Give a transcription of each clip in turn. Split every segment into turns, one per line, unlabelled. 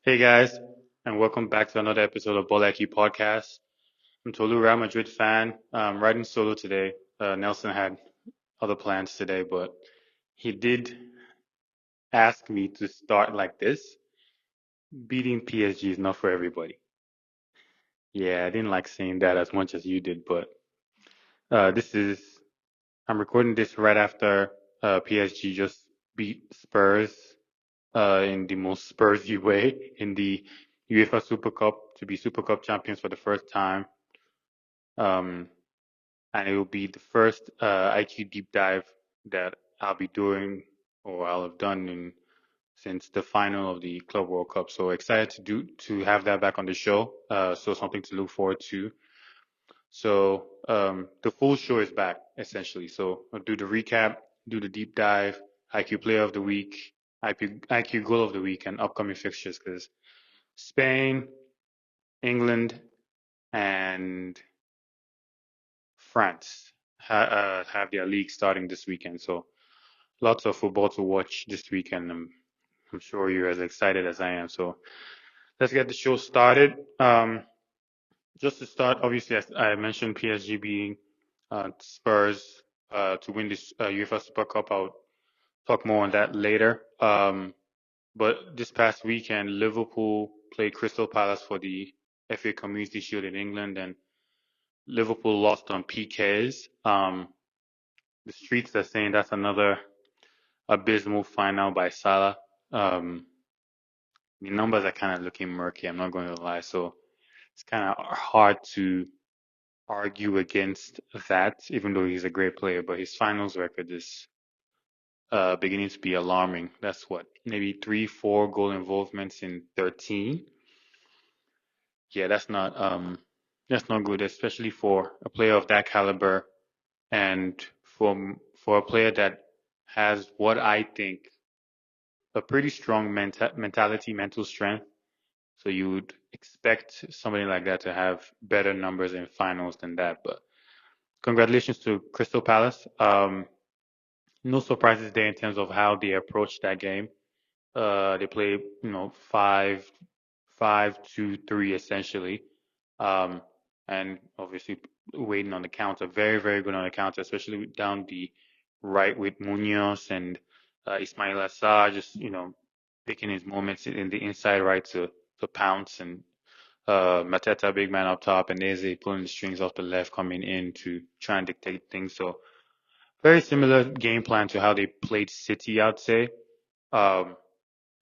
Hey guys, and welcome back to another episode of Ball IQ Podcast. I'm Tolu, Real Madrid fan. Riding solo today. Nelson had other plans today, but he did ask me to start like this. Beating PSG is not for everybody. Yeah, I didn't like saying that as much as you did, but this is, I'm recording this right after PSG just beat Spurs in the most Spursy way in the UEFA Super Cup to be Super Cup champions for the first time. Um, and it will be the first IQ deep dive that I'll be doing or I'll have done since the final of the Club World Cup. So excited to have that back on the show. So something to look forward to. So the full show is back essentially. So I'll do the recap, do the deep dive, IQ Player of the Week, IQ Goal of the Week, and upcoming fixtures because Spain, England, and France have their league starting this weekend. So lots of football to watch this weekend. I'm sure you're as excited as I am. So let's get the show started. Just to start, obviously, as I mentioned, PSG being Spurs to win this UEFA Super Cup. I'll talk more on that later. But this past weekend, Liverpool played Crystal Palace for the FA Community Shield in England, and Liverpool lost on PKs. The streets are saying that's another abysmal final by Salah. Um, the numbers are kind of looking murky. I'm not going to lie, so it's kind of hard to argue against that, even though he's a great player. But his finals record is beginning to be alarming. That's what, maybe three, four goal involvements in 13. Yeah, that's not good, especially for a player of that caliber and for a player that has what I think a pretty strong mentality, mental strength. So you would expect somebody like that to have better numbers in finals than that. But congratulations to Crystal Palace. No surprises there in terms of how they approached that game. They played, five, two, three essentially. Um, and obviously waiting on the counter. Very, very good on the counter, especially down the right with Munoz and Ismail Assar, just, picking his moments in the inside right to pounce and Mateta, big man up top, and Eze pulling the strings off the left, coming in to try and dictate things. So very similar game plan to how they played City, I'd say. Um,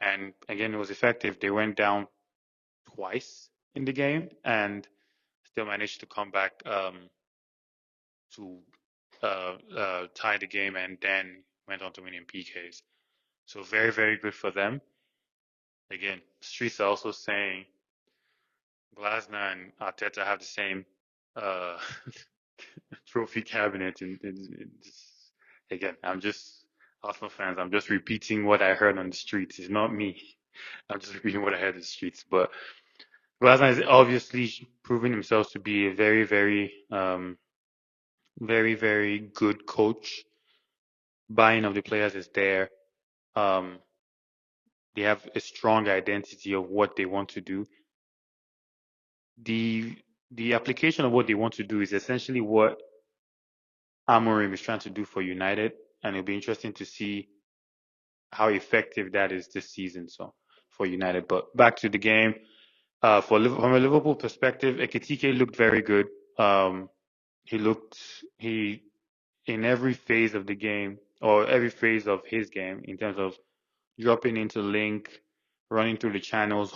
and again, it was effective. They went down twice in the game and still managed to come back to tie the game and then went on to win in PKs. So very, very good for them. Again, streets are also saying Glasner and Arteta have the same uh, trophy cabinet. And again, I'm just Arsenal fans. I'm just repeating what I heard on the streets. It's not me. I'm just repeating what I heard on the streets. But Glasner is obviously proving himself to be a very, very, very good coach. Buying of the players is there. Um, they have a strong identity of what they want to do. The the application of what they want to do is essentially what Amorim is trying to do for United, and it'll be interesting to see how effective that is this season. So for United, but back to the game. From a Liverpool perspective, Ekitike looked very good. Um, he looked he in every phase of the game or every phase of his game in terms of dropping into link, running through the channels,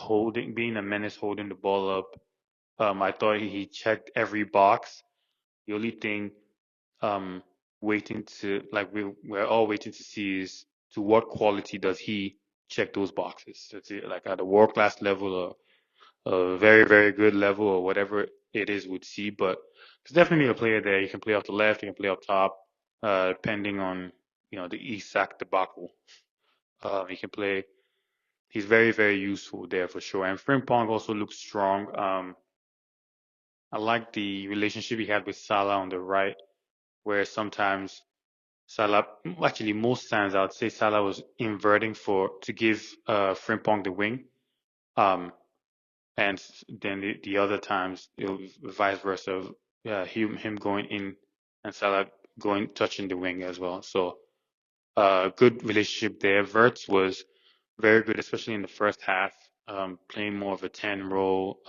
being a menace, holding the ball up. I thought he checked every box. The only thing um, waiting to like we're all waiting to see is to what quality does he check those boxes? Is it like at a world class level or a very very good level or whatever it is would see. But there's definitely a player there. He can play off the left. He can play up top, depending on the Isak debacle. He can play. He's very very useful there for sure. And Frimpong also looks strong. I like the relationship he had with Salah on the right, where sometimes Salah, actually most times I would say Salah was inverting to give Frimpong the wing. Um, and then the other times it was vice versa. Him going in and Salah going touching the wing as well. So good relationship there. Verts was very good, especially in the first half, playing more of a 10 role,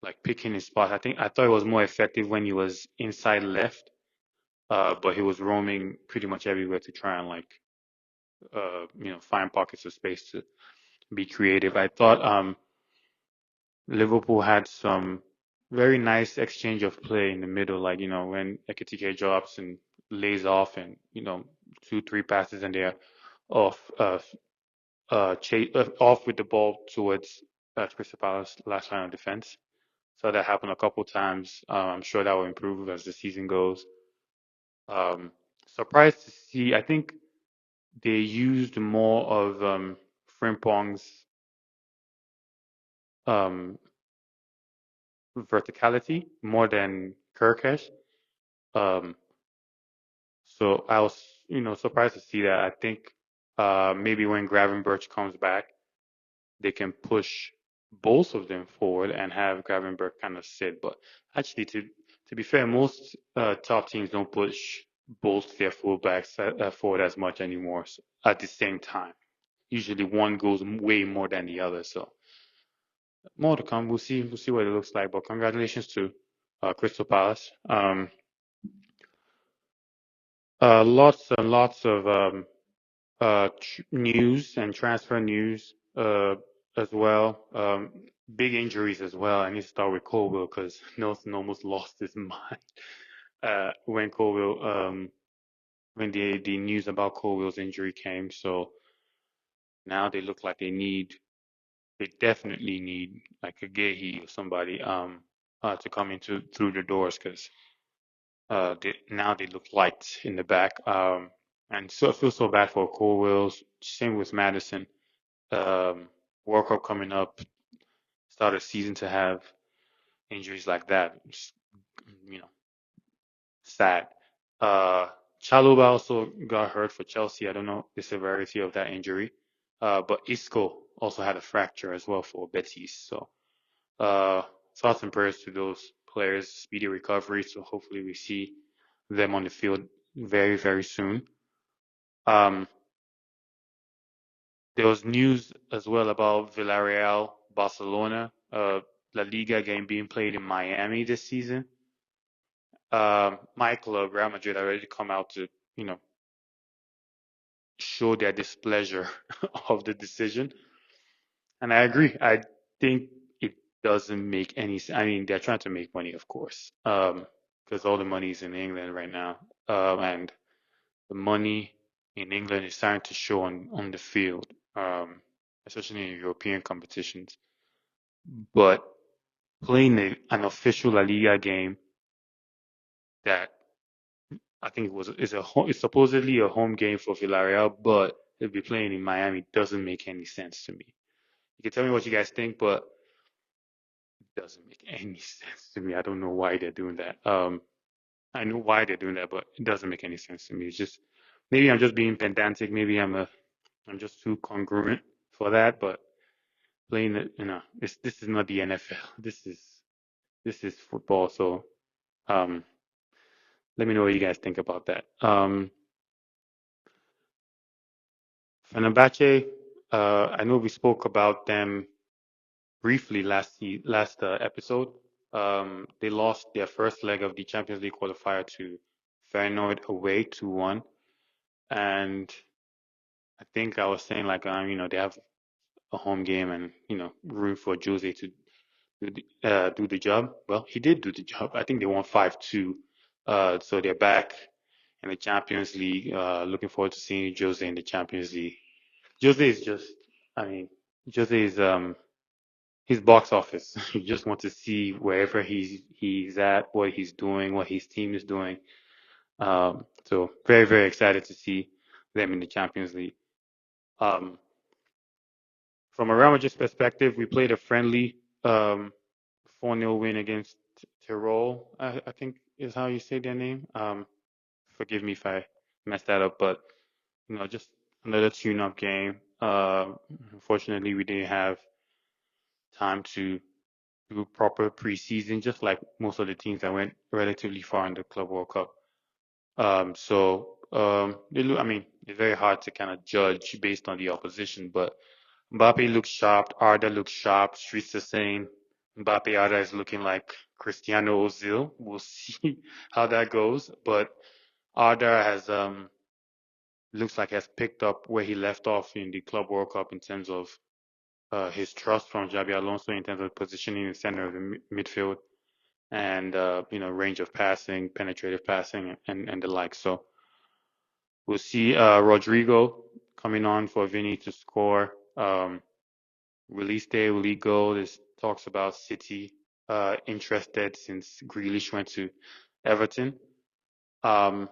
like picking his spot. I thought it was more effective when he was inside left, but he was roaming pretty much everywhere to try and like find pockets of space to be creative. I thought Liverpool had some very nice exchange of play in the middle, like when Ekitike drops and lays off, and two, three passes and they're off, off with the ball towards Crystal Palace last line of defense. So that happened a couple times. I'm sure that will improve as the season goes. Um, Surprised to see. I think they used more of Frimpong's um, verticality more than Kirkesh. Um, so I was, surprised to see that. I think maybe when Gravenberch comes back, they can push both of them forward and have Gravenberch kind of sit. But actually, to be fair, most top teams don't push both their fullbacks forward as much anymore at the same time. Usually, one goes way more than the other. So more to come. We'll see. We'll see what it looks like. But congratulations to Crystal Palace. Lots and lots of news and transfer news as well. Big injuries as well. I need to start with Colwell because Nelson almost lost his mind when Colwell when the news about Colwell's injury came. So now they look like they definitely need like a Gehi or somebody to come into through the doors because now they look light in the back. And so I feel so bad for Colwell. Same with Madison. um, World Cup coming up, start a season to have injuries like that. It's, you know, sad. Uh, Chalobah also got hurt for Chelsea. I don't know the severity of that injury. But Isco also had a fracture as well for Betis. So, uh, thoughts and prayers to those players, speedy recovery. So hopefully we see them on the field very, very soon. Um, There was news as well about Villarreal, Barcelona, La Liga game being played in Miami this season. My club, Real Madrid, already come out to, you know, show their displeasure of the decision. And I agree. I think it doesn't make any sense. I mean, they're trying to make money, of course, because all the money is in England right now. And the money in England is starting to show on the field, especially in European competitions. But playing an official La Liga game that I think it's supposedly a home game for Villarreal, but they'll be playing in Miami doesn't make any sense to me. You can tell me what you guys think, but it doesn't make any sense to me. I don't know why they're doing that. I know why they're doing that, but it doesn't make any sense to me. It's just maybe I'm just being pedantic. Maybe I'm just too congruent for that. But playing it, this is not the NFL. This is football. So um, let me know what you guys think about that. Fenerbahce, I know we spoke about them briefly last episode. They lost their first leg of the Champions League qualifier to Feyenoord away 2-1, and I think I was saying like they have a home game and room for Jose to do the job. Well, he did do the job. I think they won 5-2, so they're back in the Champions League. Looking forward to seeing Jose in the Champions League. Jose is just, I mean, Jose is his box office. You just want to see wherever he's at, what he's doing, what his team is doing. So very, very excited to see them in the Champions League. Um, from a Real Madrid perspective, we played a friendly 4-0 win against Tyrol, I think is how you say their name. Forgive me if I messed that up, but just another tune-up game. Uh, Unfortunately, we didn't have time to do proper preseason, just like most of the teams that went relatively far in the Club World Cup. I mean, it's very hard to kind of judge based on the opposition, but Mbappe looks sharp, Arda looks sharp, Streets the same. Mbappe Arda is looking like Cristiano Ozil. We'll see how that goes, but Arda has looks like has picked up where he left off in the Club World Cup in terms of his trust from Xabi Alonso in terms of positioning in the center of the midfield and range of passing, penetrative passing, and the like. So we'll see Rodrigo coming on for Vinny to score. Release day, will he go? There's talks about City interested since Grealish went to Everton. Um,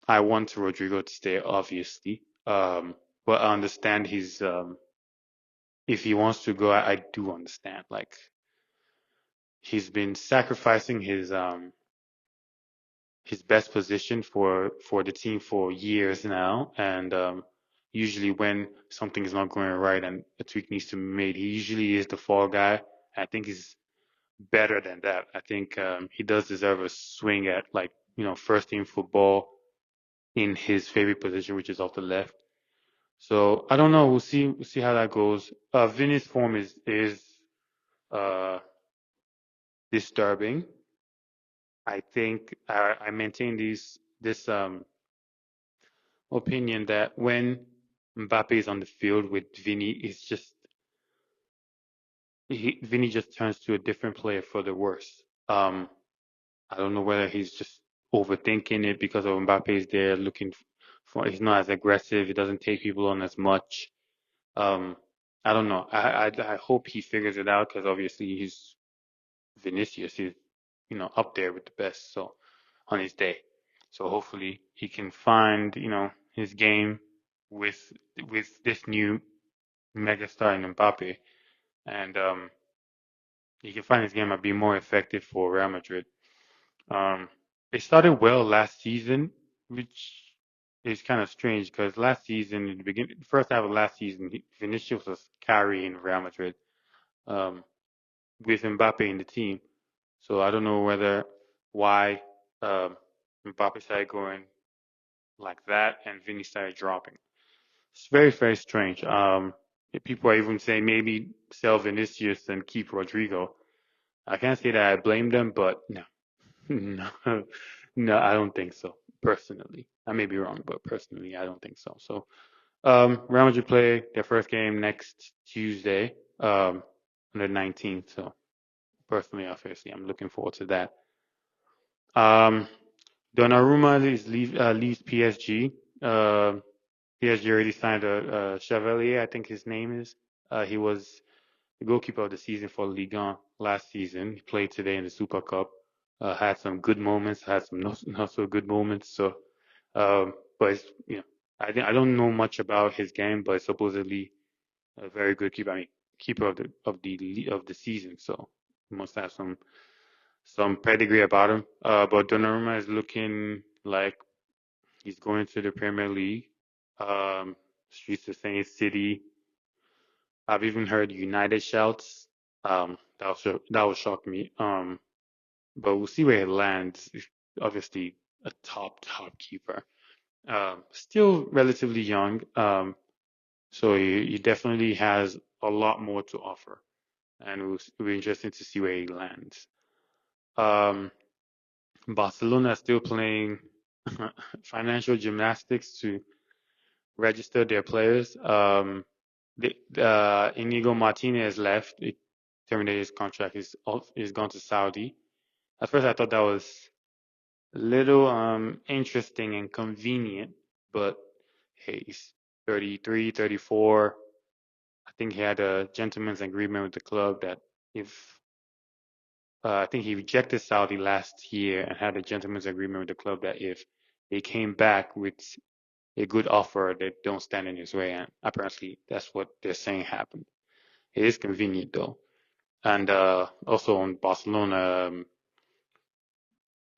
I want Rodrigo to stay, obviously. But I understand his if he wants to go, I do understand. Like he's been sacrificing his best position for the team for years now, and usually when something is not going right and a tweak needs to be made, he usually is the fall guy. I think he's better than that. I think he does deserve a swing at like first team football in his favorite position, which is off the left. So I don't know. We'll see how that goes. Vinny's form is uh, disturbing. I think I maintain this opinion that when Mbappe is on the field with Vinny, Vinny just turns to a different player for the worse. I don't know whether he's just overthinking it because of Mbappe is there looking for. He's not as aggressive. He doesn't take people on as much. Um, I don't know. I hope he figures it out because obviously he's Vinicius. He's up there with the best. So on his day. So hopefully he can find his game with this new megastar in Mbappe, and he can find his game and be more effective for Real Madrid. Um, they started well last season, which is kind of strange because last season, in the beginning, first half of last season, Vinicius was carrying Real Madrid um, with Mbappe in the team. So I don't know why um, Mbappe started going like that and Vinny started dropping. It's very, very strange. People are even saying maybe sell Vinicius and keep Rodrigo. I can't say that I blame them, but no, no, no, I don't think so. Personally, I may be wrong, but personally, I don't think so. So, Real Madrid play their first game next Tuesday, on the 19th. So, personally, obviously, I'm looking forward to that. Um, Donnarumma leaves PSG. PSG already signed a Chevalier, I think his name is. He was the goalkeeper of the season for Ligue 1 last season. He played today in the Super Cup. Had some good moments, had some not so good moments. So, but I don't know much about his game, but supposedly a very good keeper. I mean, keeper of the season. So he must have some pedigree about him. But Donnarumma is looking like he's going to the Premier League. Streets are saying City. I've even heard United shouts. That will shock me. But we'll see where it lands. He's obviously a top keeper. Still relatively young. So he definitely has a lot more to offer, and it'll be interesting to see where he lands. Um, Barcelona is still playing financial gymnastics to register their players. Inigo Martinez left. It terminated his contract. He's gone to Saudi. At first, I thought that was a little interesting and convenient, but hey, he's 33, 34. I think he had a gentleman's agreement with the club that if I think he rejected Saudi last year and had a gentleman's agreement with the club that if they came back with a good offer, they don't stand in his way. And apparently, that's what they're saying happened. It is convenient though. And also on Barcelona,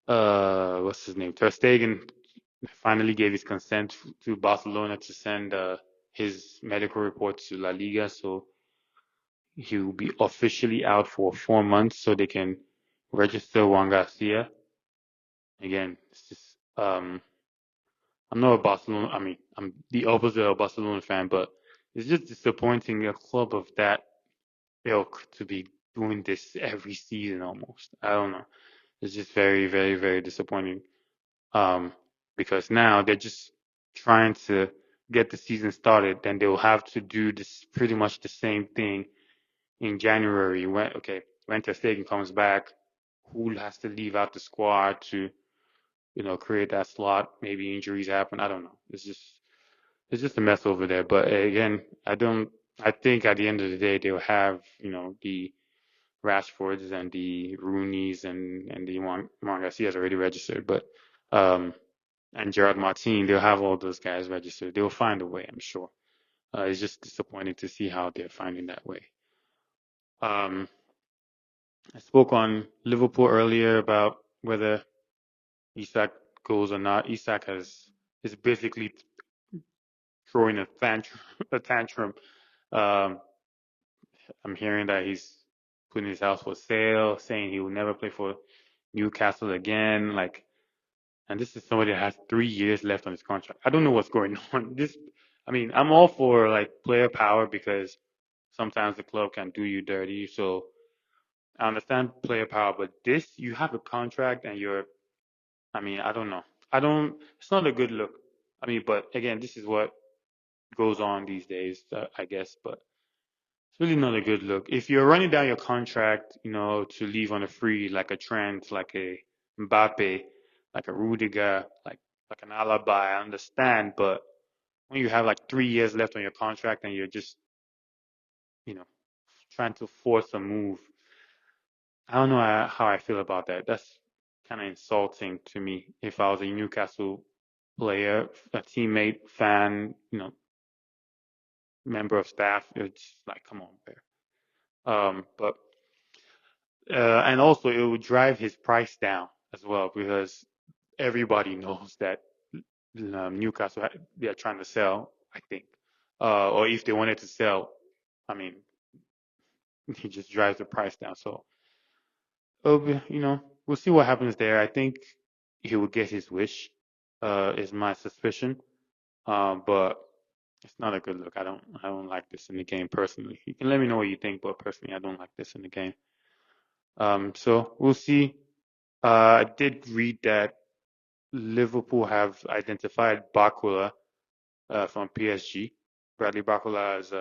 what's his name? Ter Stegen finally gave his consent to Barcelona to send his medical report to La Liga, so he will be officially out for 4 months, so they can register Juan Garcia again. It's just I'm not a Barcelona. I mean, I'm the opposite of a Barcelona fan, but it's just disappointing a club of that ilk to be doing this every season almost. I don't know. It's just very, very, very disappointing. Um, because now they're just trying to get the season started, then they'll have to do this pretty much the same thing in January when Ter Stegen comes back, who has to leave out the squad to, create that slot? Maybe injuries happen. I don't know. It's just a mess over there. But again, I think at the end of the day they'll have, the Rashfords and the Rooneys and the Juan Garcia's already registered, but um and Gerard Martin, they'll have all those guys registered. They'll find a way, I'm sure. It's just disappointing to see how they're finding that way. Um, I spoke on Liverpool earlier about whether Isak goes or not. Isak is basically throwing a tantrum. A tantrum. Um, I'm hearing that he's putting his house for sale, saying he will never play for Newcastle again. And this is somebody that has 3 years left on his contract. I don't know what's going on. I mean, I'm all for like player power because sometimes the club can do you dirty. So I understand player power, but you have a contract and I mean, I don't know. It's not a good look. I mean, but again, this is what goes on these days, I guess, but it's really not a good look. If you're running down your contract, to leave on a free, like a Trent, like a Mbappe, like a Rudiger, like an Alaba, I understand, but when you have like 3 years left on your contract and you're just, you know, trying to force a move, I don't know how I feel about that. That's kind of insulting to me. If I was a Newcastle player, a teammate, fan, member of staff, it's like, come on, man. But and also it would drive his price down as well because everybody knows that Newcastle they're trying to sell, I think, or if they wanted to sell, I mean, he just drives the price down. So we'll see what happens there. I think he will get his wish, is my suspicion. But it's not a good look. I don't like this in the game personally. You can let me know what you think, but personally, I don't like this in the game. So we'll see. I did read that Liverpool have identified Bakula from PSG. Bradley Bakula as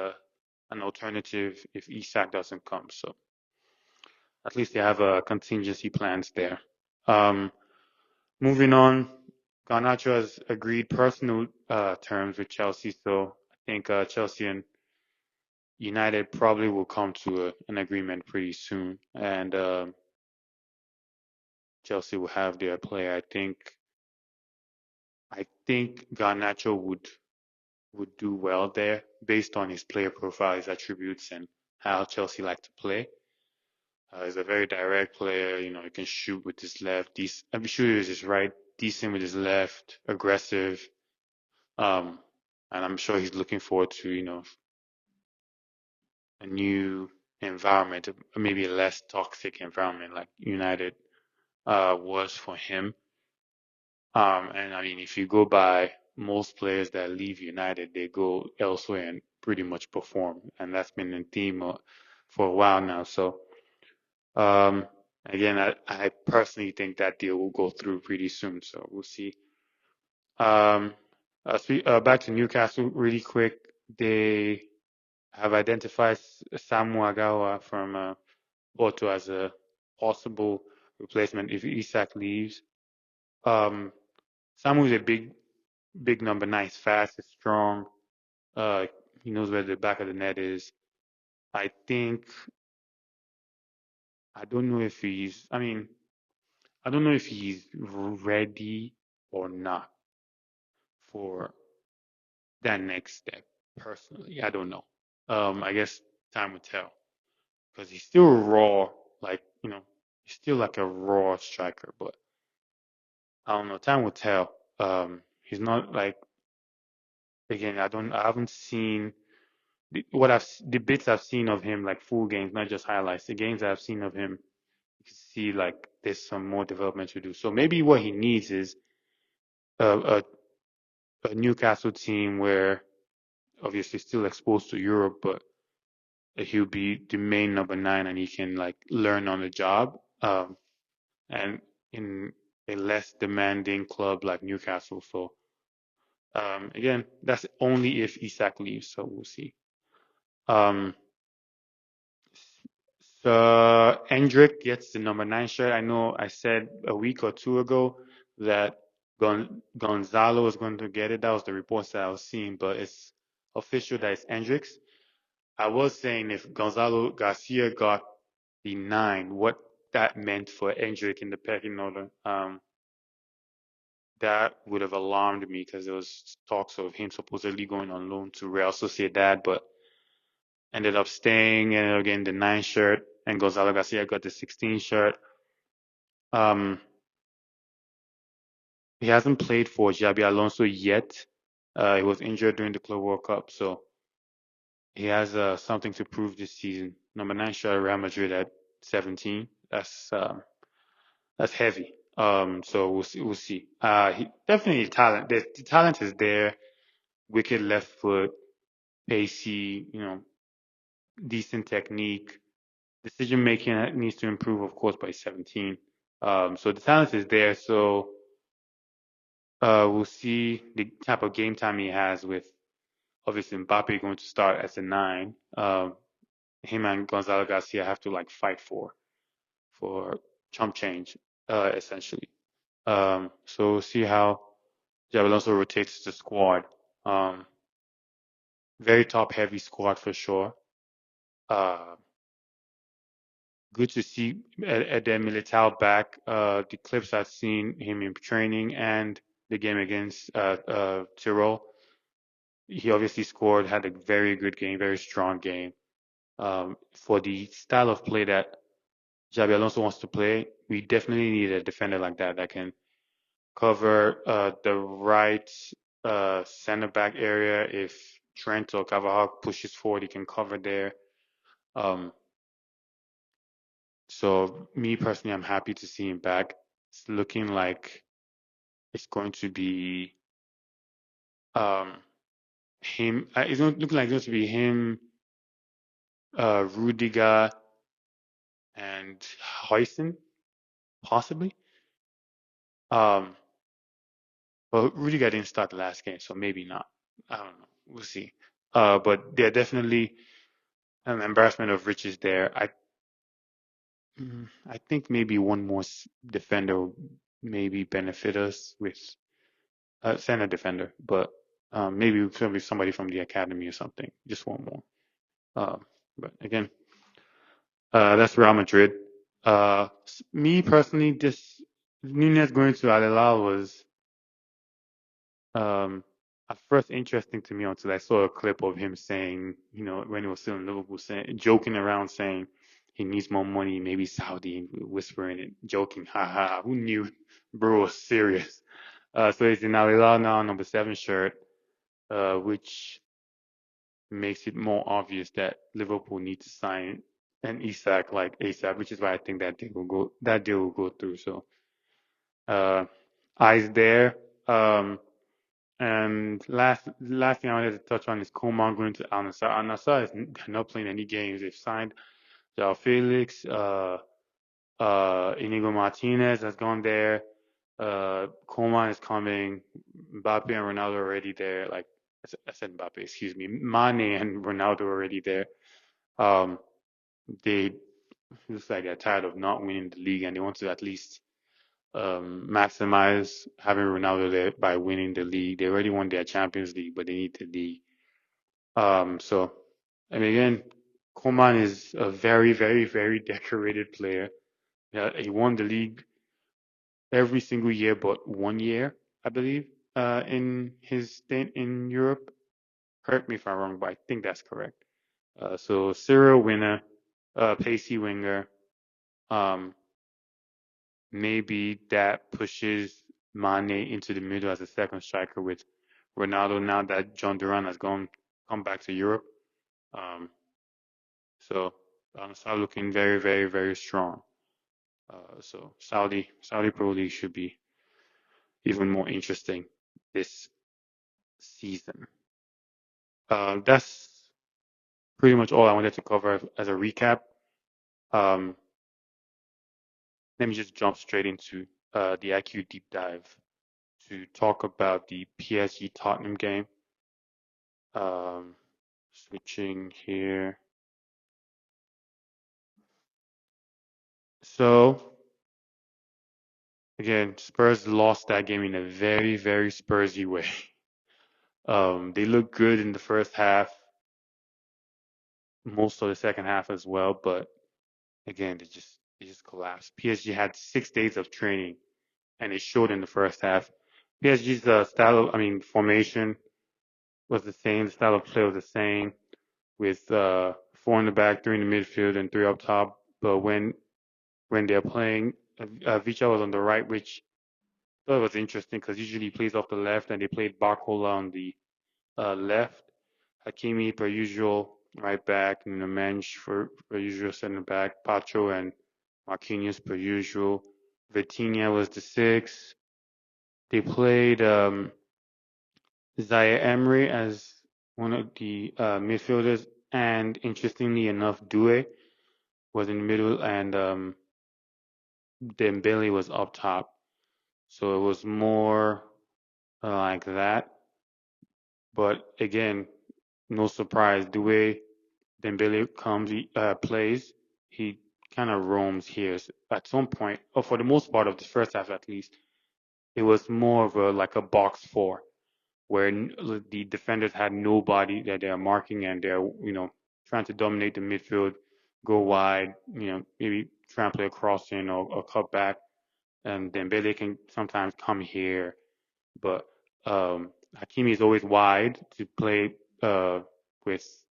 an alternative if Isak doesn't come. So at least they have contingency plans there. Um, Moving on, Garnacho has agreed personal terms with Chelsea, so I think Chelsea and United probably will come to an agreement pretty soon, and Chelsea will have their player. I think Garnacho would do well there based on his player profile, his attributes, and how Chelsea like to play. He's a very direct player. He can shoot with his left. Shoot with his right. Decent with his left. Aggressive. Um, and I'm sure he's looking forward to a new environment, maybe a less toxic environment like United was for him. And I mean, if you go by most players that leave United, they go elsewhere and pretty much perform, and that's been a theme for a while now. So um, again, I personally think that deal will go through pretty soon. So we'll see. Um, Back to Newcastle really quick. They have identified Samu Agawa from Porto as a possible replacement if Isak leaves. Um, Samu is a big number nine. He's fast, he's strong. Uh, he knows where the back of the net is. I think I don't know if he's. I mean, I don't know if he's ready or not for that next step. Personally, I don't know. I guess time will tell because he's still raw. Like he's still like a raw striker, but I don't know. Time will tell. He's not like again, I haven't seen the bits I've seen of him, like full games, not just highlights. The games I've seen of him, you can see like there's some more development to do. So maybe what he needs is a, a Newcastle team where obviously still exposed to Europe, but he'll be the main number nine and he can like learn on the job. And in a less demanding club like Newcastle. So again, that's only if Isak leaves. So we'll see. Um, so Endrick gets the number nine shirt. I know I said a week or two ago that Gonzalo was going to get it. That was the reports that I was seeing, but it's official that it's Endrick's. I was saying if Gonzalo Garcia got the nine, what that meant for Endrick in the pecking order. That would have alarmed me because there was talks of him supposedly going on loan to Real Sociedad, but ended up staying and again the nine shirt, and Gonzalo Garcia got the 16 shirt. Um, he hasn't played for Xabi Alonso yet. He was injured during the Club World Cup, so he has something to prove this season. Number nine shirt, Real Madrid at 17. That's heavy. So we'll see. We'll see. He definitely talent. The talent is there. Wicked left foot, pacey, decent technique. Decision making needs to improve, of course, by 17. So the talent is there. So we'll see the type of game time he has with obviously Mbappe going to start as a nine. Him and Gonzalo Garcia have to like fight for chump change, essentially. So we'll see how Xabi Alonso rotates the squad. Um, very top heavy squad for sure. Uh, Good to see Eder Militao back. The clips I've seen him in training and the game against Tyrol, he obviously scored, had a very good game, very strong game. For the style of play that Xabi Alonso wants to play, we definitely need a defender like that that can cover the right center back area. If Trent or Carvajal pushes forward, he can cover there. Um, So me personally, I'm happy to see him back. It's looking like it's going to be um him. It's not looking like it's going to be him, Rudiger and Huijsen possibly. Um, but Rudiger didn't start the last game, so maybe not. I don't know. We'll see. But they're definitely an embarrassment of riches there. I think maybe one more defender would maybe benefit us with center defender, but maybe it could be somebody from the academy or something. Just one more. But again, that's Real Madrid. Me personally, this Nunez going to Al Hilal was um, at first interesting to me until I saw a clip of him saying, when he was still in Liverpool, saying, joking around, saying he needs more money, maybe Saudi, whispering it, joking, haha. Who knew, bro was serious. So he's in Al Hilal now, number 7 shirt. Which makes it more obvious that Liverpool need to sign an Isak like ASAP, which is why I think that deal will go through. So uh, eyes there. And last thing I wanted to touch on is Coman going to Al Nassr. Al Nassr is not playing any games. They've signed João Felix, Inigo Martinez has gone there. Coman is coming. Mbappe and Ronaldo are already there. Like I said, Mbappe, excuse me. Mane and Ronaldo are already there. Um, they looks like they're tired of not winning the league, and they want to at least maximize having Ronaldo there by winning the league. They already won their Champions League, but they need the league. So I mean, again, Coman is a very, very, very decorated player. Yeah, he won the league every single year but one year, I believe, in his stint in Europe. Correct me if I'm wrong, but I think that's correct. So serial winner, pacey winger. Um, Maybe that pushes Mane into the middle as a second striker with Ronaldo now that John Duran has come back to Europe. Um, so Saudi looking very, very, very strong. So Saudi Pro League should be even more interesting this season. That's pretty much all I wanted to cover as a recap. Um, Let me just jump straight into the IQ deep dive to talk about the PSG Tottenham game. Um, Switching here. So again, Spurs lost that game in a very, very Spursy way. They looked good in the first half, most of the second half as well, but again, they just collapsed. PSG had 6 days of training, and it showed in the first half. PSG's formation was the same. The style of play was the same, with four in the back, three in the midfield, and three up top. But when they're playing, Vicha was on the right, which I thought was interesting because usually he plays off the left, and they played Barcola on the left. Hakimi, per usual, right back, and the Mensch for usual center back. Pacho and Marquinhos, per usual. Vitinha was the six. They played Zaire Emery as one of the midfielders, and interestingly enough, Doué was in the middle, and Dembele was up top. So it was more like that. But again, no surprise. The way Dembele comes, plays, he kind of roams here. At some point, or for the most part of the first half at least, it was more of like a box four, where the defenders had nobody that they're marking, and they're trying to dominate the midfield, go wide, maybe try and play a crossing or cut back, and Dembele can sometimes come here, but Hakimi is always wide to play with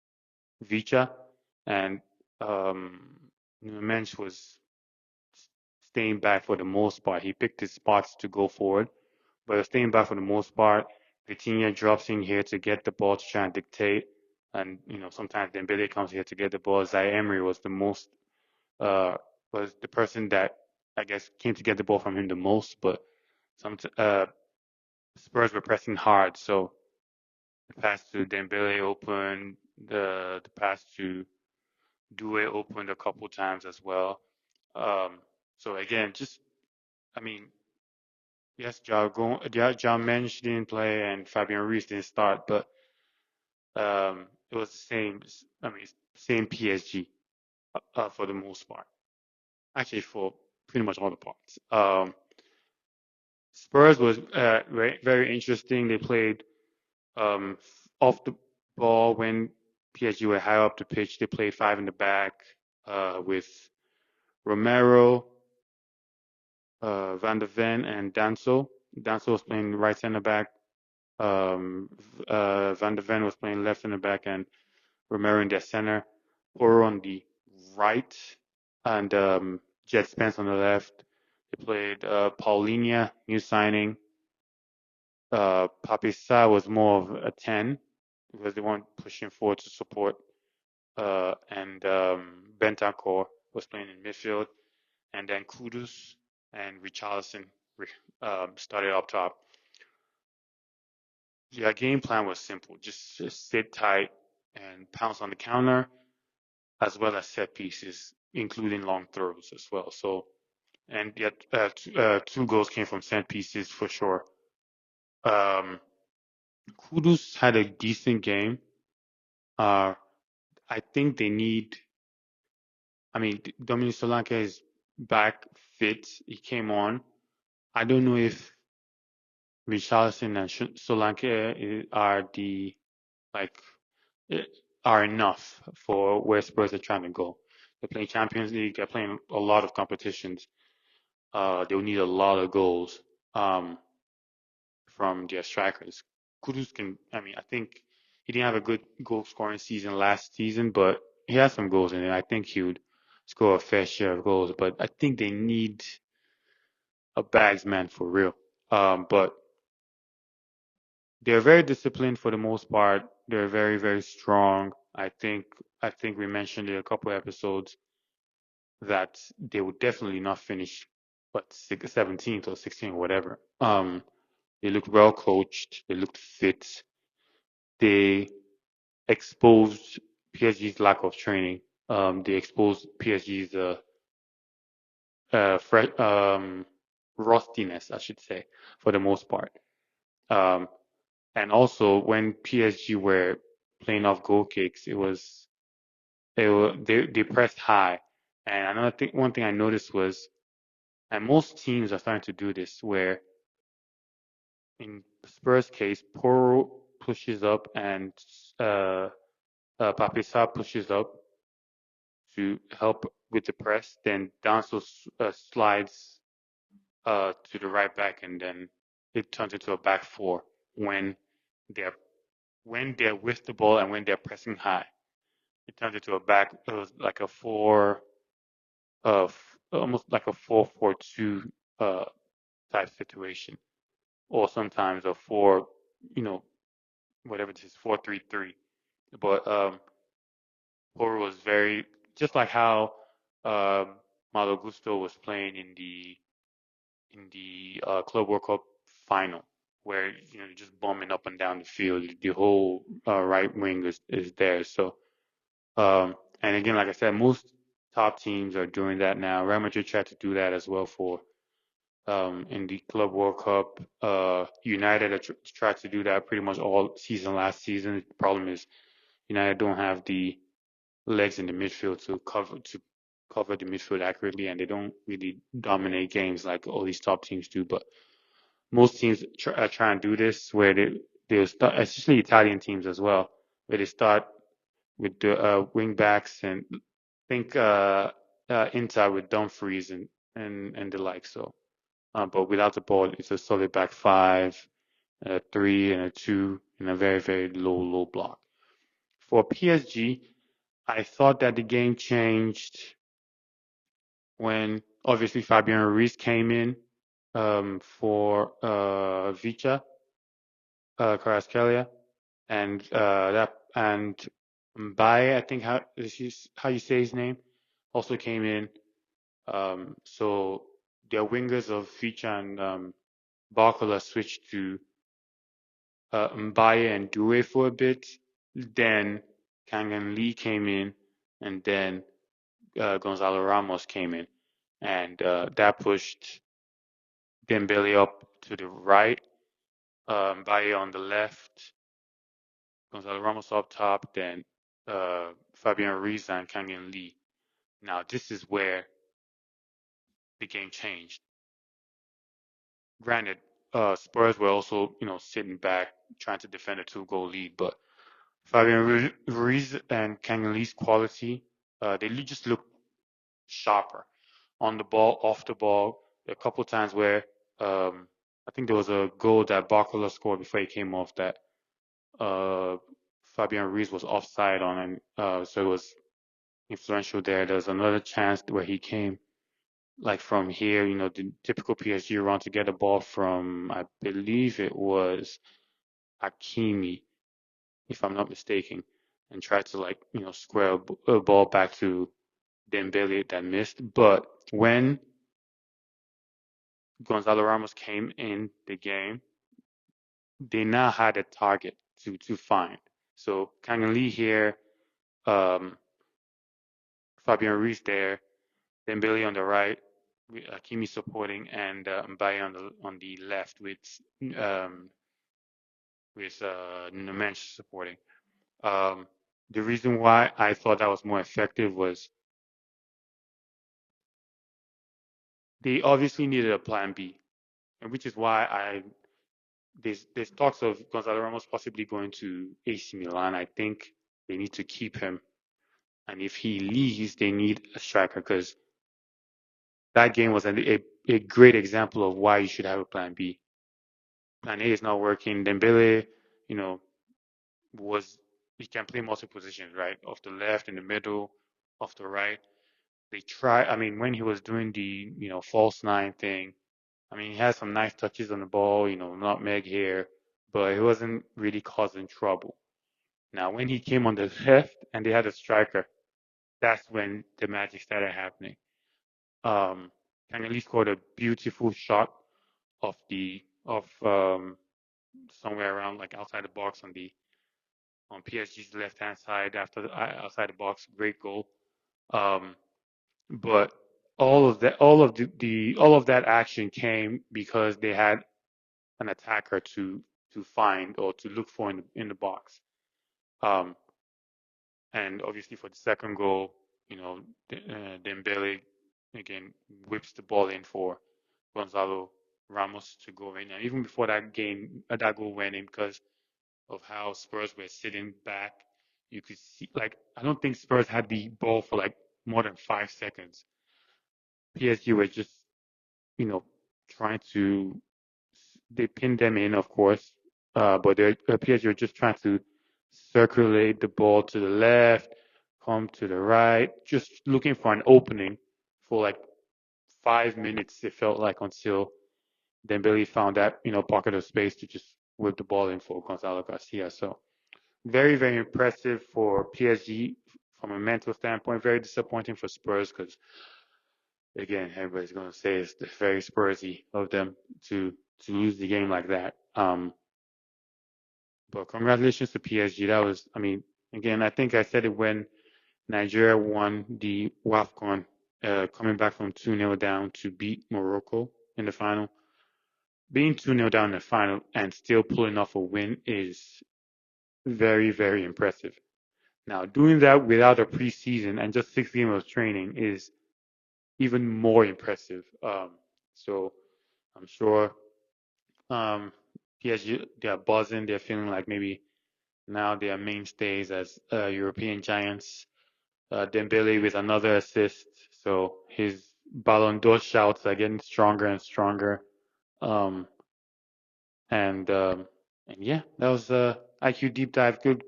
Vicha, and um, Mensch was staying back for the most part. He picked his spots to go forward, but staying back for the most part. Vitinha drops in here to get the ball to try and dictate, and sometimes Dembele comes here to get the ball. Zaire Emery uh, was the person that I guess came to get the ball from him the most, but some Spurs were pressing hard, so the pass to Dembele opened, the pass to Doué opened a couple times as well. Um, so again, just I mean, yes, John Mensch didn't play and Fabian Ruiz didn't start, but it was the same. I mean, same PSG for the most part. Actually, for pretty much all the parts. Spurs was very, very interesting. They played um, off the ball when PSG were high up the pitch. They played five in the back with Romero, Van der Ven, and Danso. Danso was playing right center back. Um, Van der Ven was playing left center back, and Romero in their center. Porro on the right, and Jet Spence on the left. They played Paulinha, new signing. Papisa was more of a 10 because they weren't pushing forward to support. And Bentancur was playing in midfield. And then Kudus and Richarlison started up top. Their game plan was simple. Just sit tight and pounce on the counter, as well as set pieces, including long throws as well. So, and yet two goals came from set pieces for sure. Um, Kudus had a decent game. Uh, I think they need. I mean, Dominic Solanke is back fit. He came on. I don't know if Richarlison and Solanke are the like eh, are enough for where Spurs are trying to go. They're playing Champions League. They're playing a lot of competitions. They'll need a lot of goals from their strikers. Kudus can. I mean, I think he didn't have a good goal scoring season last season, but he has some goals in it. I think he would score a fair share of goals. But I think they need a bags man for real. But they're very disciplined for the most part. They're very, very strong. I think we mentioned it a couple episodes that they would definitely not finish, but 17th or 16th or whatever. They looked well coached. They looked fit. They exposed PSG's lack of training. They exposed PSG's rustiness, I should say, for the most part. Um, and also when PSG were playing off goal kicks, they pressed high. And another thing, one thing I noticed was, and most teams are starting to do this, where in Spurs' case, Poro pushes up and uh, Papisa pushes up to help with the press. Then Danso slides to the right back, and then it turns into a back four when they're when they're with the ball and when they're pressing high. It turns into a back, like a almost like a 4-4-2 uh, type situation, or sometimes a you know, whatever this is, 4-3-3. But Poro was very just like how um, Malo Gusto was playing in the Club World Cup final, where just bombing up and down the field. The whole right wing is there. So and again, like I said, most top teams are doing that now. Real Madrid tried to do that as well for in the Club World Cup. United tried to do that pretty much all season last season. The problem is United don't have the legs in the midfield to cover the midfield accurately, and they don't really dominate games like all these top teams do. But most teams try and do this, where they start, especially Italian teams as well, where they start with the wing backs and think Inter with Dumfries and the like. So, but without the ball, it's a solid back five, a three, and a two, and a very very low block. For PSG, I thought that the game changed when obviously Fabian Ruiz came in for Vicha Kvaratskhelia, and Mbaye, I think how you say his name, also came in. So their wingers of Vicha and Barcola switched to Mbaye and Due for a bit. Then Kangan Lee came in, and then Gonzalo Ramos came in, and that pushed Dembele up to the right, Mbaye on the left, Gonzalo Ramos up top, then Fabian Ruiz and Kangan Lee. Now this is where the game changed. Granted, Spurs were also sitting back trying to defend a two-goal lead, but Fabian Ruiz and Kangan Lee's quality, they just look sharper on the ball, off the ball. A couple times where I think there was a goal that Barcola scored before he came off that uh, Fabian Ruiz was offside on, and so it was influential there. There was another chance where he came like from here, the typical PSG run to get a ball from, I believe it was Hakimi, if I'm not mistaken, and tried to like square a ball back to Dembele that missed. But when Gonzalo Ramos came in the game, they now had a target to find. So Kang Lee here, um, Fabian Ruiz there, Dembele on the right, Kimi supporting, and Mbaye on the left um, with Nemench supporting. Um, the reason why I thought that was more effective was they obviously needed a plan B, and which is why there's talks of Gonzalo Ramos possibly going to AC Milan. I think they need to keep him, and if he leaves, they need a striker because that game was a great example of why you should have a plan B. Plan A is not working. Dembele, you know, was he can play multiple positions, right? Off the left, in the middle, off the right. They try. I mean, when he was doing the false nine thing, I mean, he had some nice touches on the ball. Nutmeg here. but he wasn't really causing trouble. Now, when he came on the left and they had a striker, that's when the magic started happening. Um, Kangeli scored a beautiful shot of somewhere around like outside the box on PSG's left hand side after outside the box, great goal. Um, but all of that action came because they had an attacker to find or to look for in the box. Um, and obviously for the second goal, you know, Dembele again whips the ball in for Gonzalo Ramos to go in. And even before that game, that goal went in because of how Spurs were sitting back. You could see, like, I don't think Spurs had the ball for like more than 5 seconds. PSG were just, you know, trying to, they pinned them in, of course, but PSG were just trying to circulate the ball to the left, come to the right, just looking for an opening for like 5 minutes, it felt like, until Dembele found that, pocket of space to just whip the ball in for Gonzalo Garcia. So very, very impressive for PSG from a mental standpoint. Very disappointing for Spurs because, again, everybody's going to say it's very Spursy of them to lose the game like that. But congratulations to PSG. That was, I mean, again, I think I said it when Nigeria won the WAFCON, coming back from 2-0 down to beat Morocco in the final. Being 2-0 down in the final and still pulling off a win is very, very impressive. Now, doing that without a preseason and just 6 games of training is even more impressive. So I'm sure PSG, they're buzzing. They're feeling like maybe now they are mainstays as European giants. Dembele with another assist. So his Ballon d'Or shouts are getting stronger and stronger. Um, and um, and yeah, that was IQ deep dive. Good.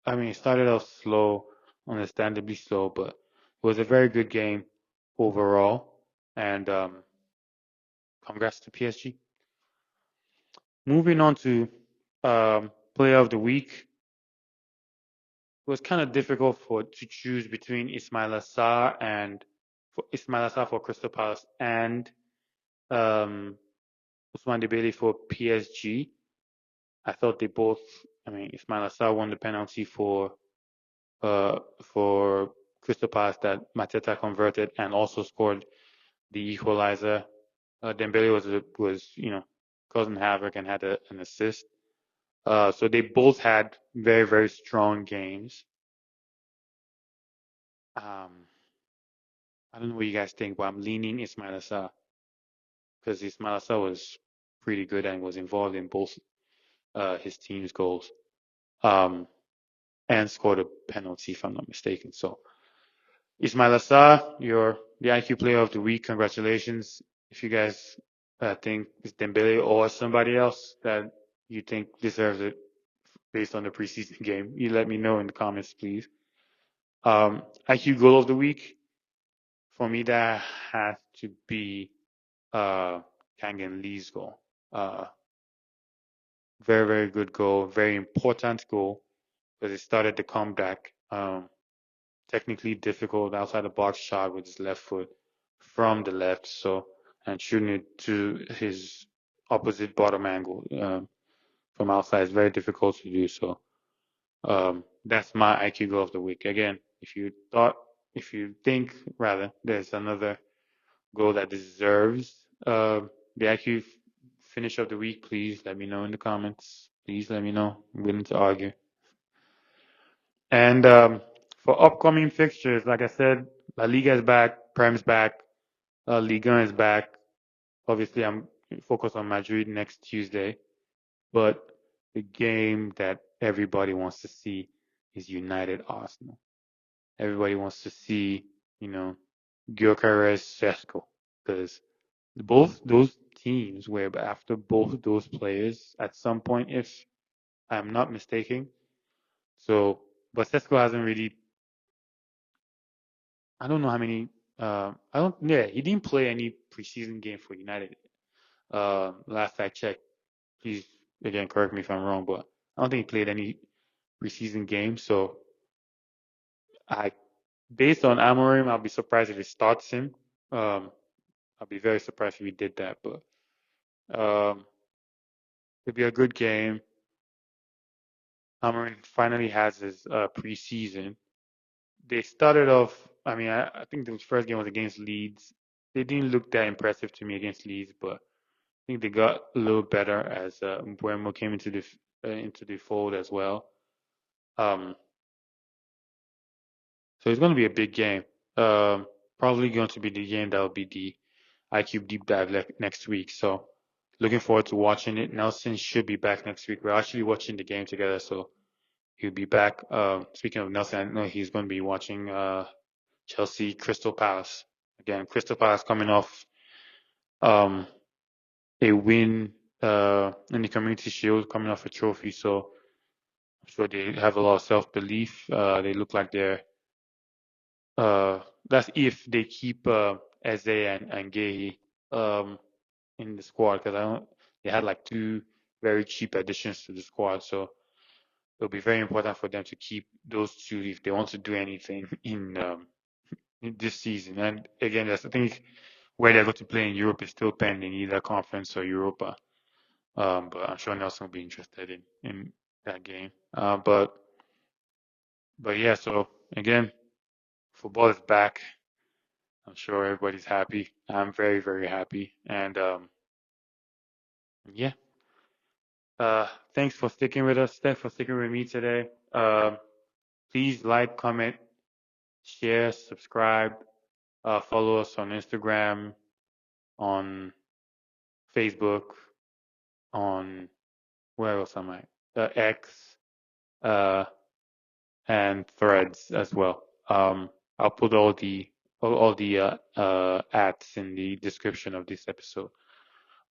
I mean, it started off slow, understandably slow, but it was a very good game overall. And congrats to PSG. Moving on to player of the week. It was kind of difficult to choose between Ismail Assar and for Ismail Assar for Crystal Palace and um, Ousmane Dembele for PSG. I thought they both. I mean, Ismail Assar won the penalty for Crystal Palace that Mateta converted and also scored the equalizer. Dembele was causing havoc and had an assist. So they both had very, very strong games. Um, I don't know what you guys think, but I'm leaning Ismail Assar because Ismail Assar was pretty good and was involved in both his team's goals, um, and scored a penalty if I'm not mistaken. So Ismail Assar, you're the IQ Player of the Week. Congratulations. If you guys think it's Dembele or somebody else that you think deserves it based on the preseason game, you let me know in the comments, please. IQ Goal of the Week, for me, that has to be uh, Kangan Lee's goal. Uh, Very, very good goal. Very important goal because it started the comeback. Technically difficult outside the box shot with his left foot from the left, so and shooting it to his opposite bottom angle from outside is very difficult to do. So that's my IQ goal of the week. Again, if you think rather, there's another goal that deserves the IQ finish of the week, please let me know in the comments. Please let me know. I'm willing to argue. And for upcoming fixtures, like I said, La Liga is back, Prem's back, Ligue 1 is back. Obviously, I'm focused on Madrid next Tuesday, but the game that everybody wants to see is United Arsenal. Everybody wants to see, Gyökeres Sesko, because both those teams were after both those players at some point, if I'm not mistaken. So, but Sesko hasn't really. I don't know how many. I don't. Yeah, he didn't play any preseason game for United. Last I checked, please Again, correct me if I'm wrong, but I don't think he played any preseason games. So I, based on Amorim, I'll be surprised if he starts him. Um, I'll be very surprised if he did that, but it'll be a good game. Amorim finally has his preseason. They started off. I mean, I think the first game was against Leeds. They didn't look that impressive to me against Leeds, but I think they got a little better as Mbuemo came into the fold as well. Um, so it's going to be a big game. Probably going to be the game that will be the iCube deep dive next week. So looking forward to watching it. Nelson should be back next week. We're actually watching the game together, so he'll be back. Speaking of Nelson, I know he's going to be watching Chelsea Crystal Palace. Again, Crystal Palace coming off um, a win in the Community Shield, coming off a trophy. So I'm sure they have a lot of self-belief. They look like they're uh, that's if they keep Eze and Gay in the squad, because I don't. They had like two very cheap additions to the squad, so it'll be very important for them to keep those two if they want to do anything in this season. And again, that's I think where they're going to play in Europe is still pending, either Conference or Europa. But I'm sure Nelson will be interested in that game. But yeah, so again, football is back. I'm sure everybody's happy. I'm very, very happy. And yeah, thanks for sticking with us. Thanks for sticking with me today. Please like, comment, share, subscribe, follow us on Instagram, on Facebook, on where else am I? X, uh, and Threads as well. I'll put all the ads in the description of this episode.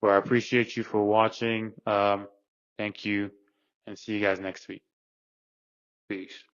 Well, I appreciate you for watching. Thank you, and see you guys next week. Peace.